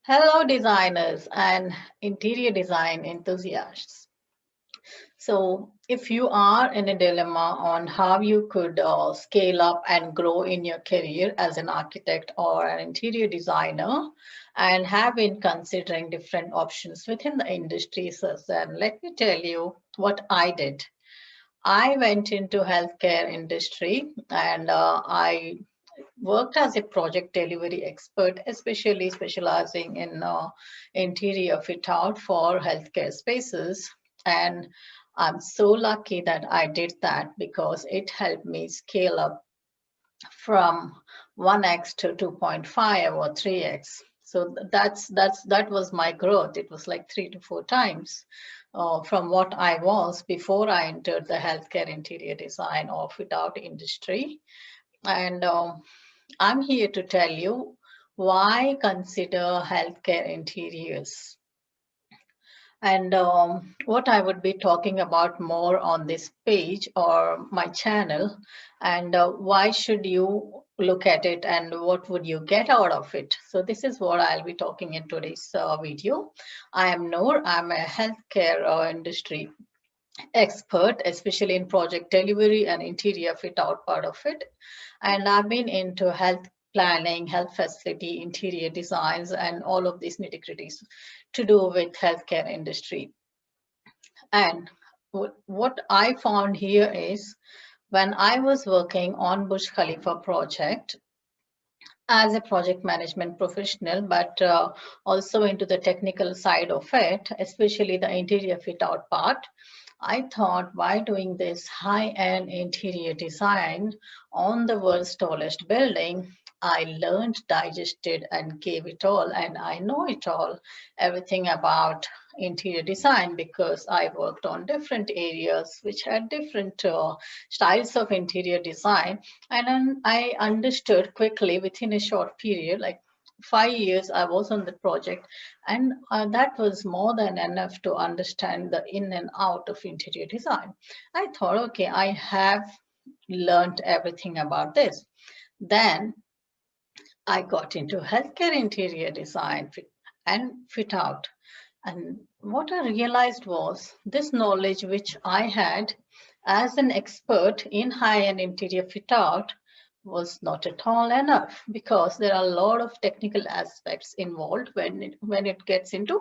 Hello, designers and interior design enthusiasts. So, if you are in a dilemma on how you could scale up and grow in your career as an architect or an interior designer, and have been considering different options within the industry, so then let me tell you what I did. I went into healthcare industry and I worked as a project delivery expert, especially specializing in interior fit out for healthcare spaces. And I'm so lucky that I did that because it helped me scale up from 1x to 2.5 or 3x. So that was my growth. It was like 3 to 4 times from what I was before I entered the healthcare interior design or fit out industry. And I'm here to tell you why consider healthcare interiors. And what I would be talking about more on this page or my channel, and why should you look at it and what would you get out of it. So this is what I'll be talking in today's video. I am Noor. I'm a healthcare industry expert, especially in project delivery and interior fit out part of it. And I've been into health planning, health facility, interior designs, and all of these nitty gritties to do with healthcare industry. And what I found here is when I was working on Burj Khalifa project as a project management professional, but also into the technical side of it, especially the interior fit out part, I thought, why doing this high-end interior design on the world's tallest building? I learned, digested, and gave it all, and I know it all, everything about interior design because I worked on different areas which had different styles of interior design, and then I understood quickly within a short period, like 5 years I was on the project, and that was more than enough to understand the in and out of interior design. I thought, okay, I have learned everything about this. Then I got into healthcare interior design and fit out. And what I realized was this knowledge which I had as an expert in high-end interior fit out was not at all enough because there are a lot of technical aspects involved when it gets into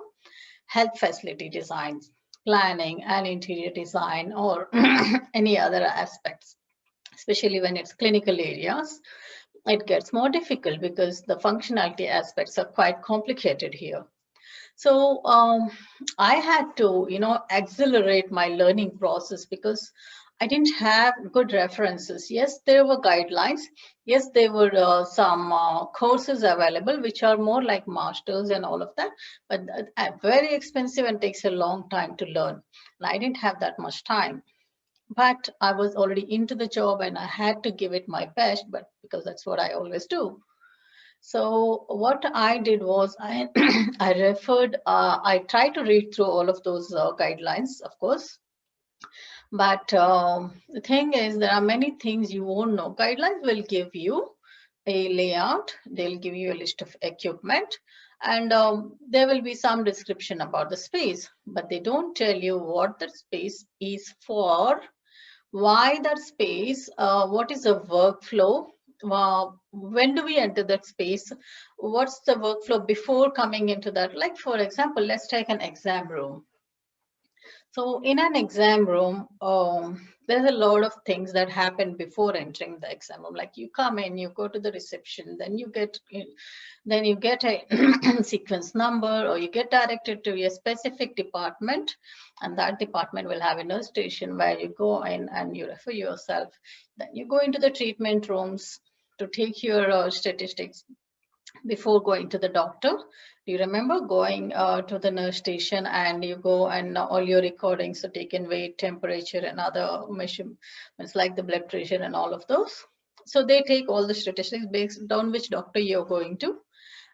health facility designs, planning and interior design or any other aspects, especially when it's clinical areas. It gets more difficult because the functionality aspects are quite complicated here. So I had to, accelerate my learning process because I didn't have good references. Yes, there were guidelines. Yes, there were some courses available, which are more like masters and all of that, but very expensive and takes a long time to learn. And I didn't have that much time. But I was already into the job and I had to give it my best, but because that's what I always do. So what I did was I I tried to read through all of those guidelines, of course. But the thing is, there are many things you won't know. Guidelines will give you a layout, they'll give you a list of equipment, and there will be some description about the space, but they don't tell you what the space is for, why that space, what is the workflow, when do we enter that space, what's the workflow before coming into that. Like, for example, let's take an exam room. So in an exam room, there's a lot of things that happen before entering the exam room. Like you come in, you go to the reception, then you get a sequence number, or you get directed to a specific department, and that department will have a nurse station where you go in and you refer yourself. Then you go into the treatment rooms to take your statistics before going to the doctor. Do you remember going to the nurse station and you go and all your recordings are taken, weight, temperature, and other measurements like the blood pressure and all of those. So they take all the statistics based on which doctor you're going to,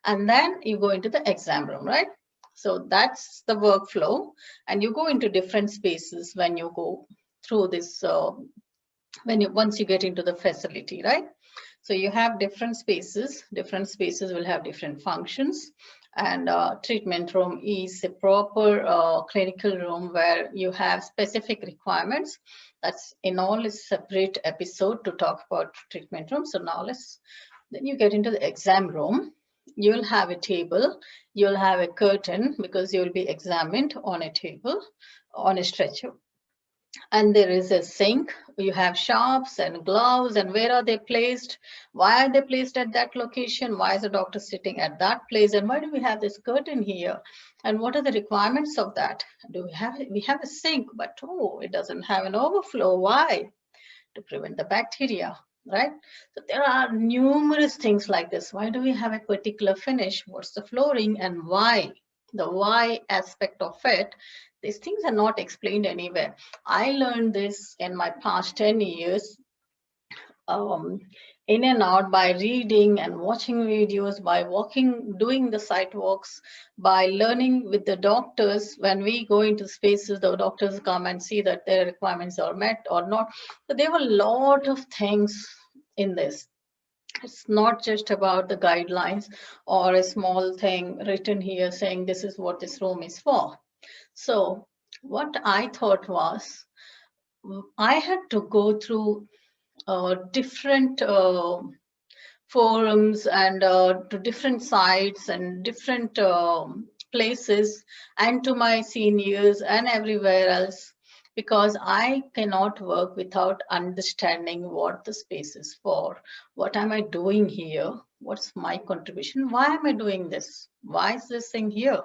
and then you go into the exam room, right? So that's the workflow, and you go into different spaces when you go through this. Once you get into the facility, right? So you have different spaces will have different functions, and treatment room is a proper clinical room where you have specific requirements. That's in all a separate episode to talk about treatment room. So now then you get into the exam room. You'll have a table, you'll have a curtain because you'll be examined on a table, on a stretcher. And there is a sink. You have sharps and gloves, and where are they placed? Why are they placed at that location? Why is the doctor sitting at that place? And why do we have this curtain here? And what are the requirements of that? We have a sink, but oh, it doesn't have an overflow. Why? To prevent the bacteria, right? So there are numerous things like this. Why do we have a particular finish? What's the flooring and why? The why aspect of it, these things are not explained anywhere. I learned this in my past 10 years, in and out, by reading and watching videos, by walking, doing the site walks, by learning with the doctors. When we go into spaces, the doctors come and see that their requirements are met or not. So there were a lot of things in this. It's not just about the guidelines or a small thing written here saying this is what this room is for. So what I thought was, I had to go through different forums and to different sites and different places, and to my seniors and everywhere else, because I cannot work without understanding what the space is for. What am I doing here? What's my contribution? Why am I doing this? Why is this thing here?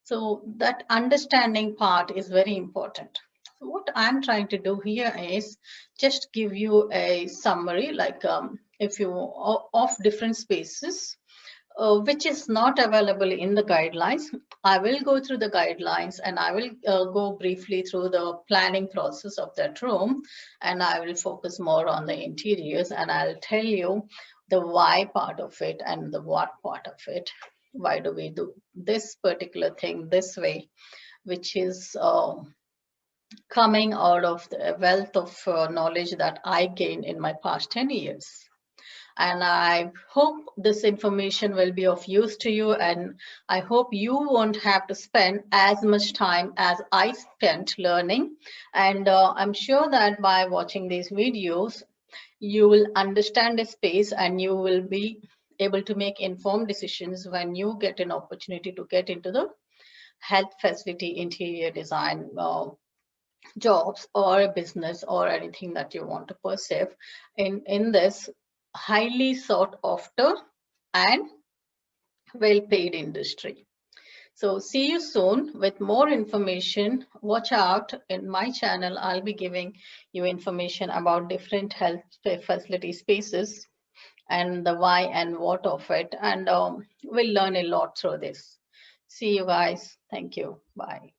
So that understanding part is very important. So what I'm trying to do here is just give you a summary, like if you of different spaces, which is not available in the guidelines. I will go through the guidelines and I will go briefly through the planning process of that room, and I will focus more on the interiors, and I'll tell you the why part of it and the what part of it. Why do we do this particular thing this way, which is coming out of the wealth of knowledge that I gained in my past 10 years. And I hope this information will be of use to you, and I hope you won't have to spend as much time as I spent learning. And I'm sure that by watching these videos, you will understand the space and you will be able to make informed decisions when you get an opportunity to get into the health facility interior design jobs or a business or anything that you want to pursue in this highly sought after and well paid industry. So see you soon with more information. Watch out in my channel. I'll be giving you information about different health facility spaces and the why and what of it. And we'll learn a lot through this. See you guys. Thank you. Bye.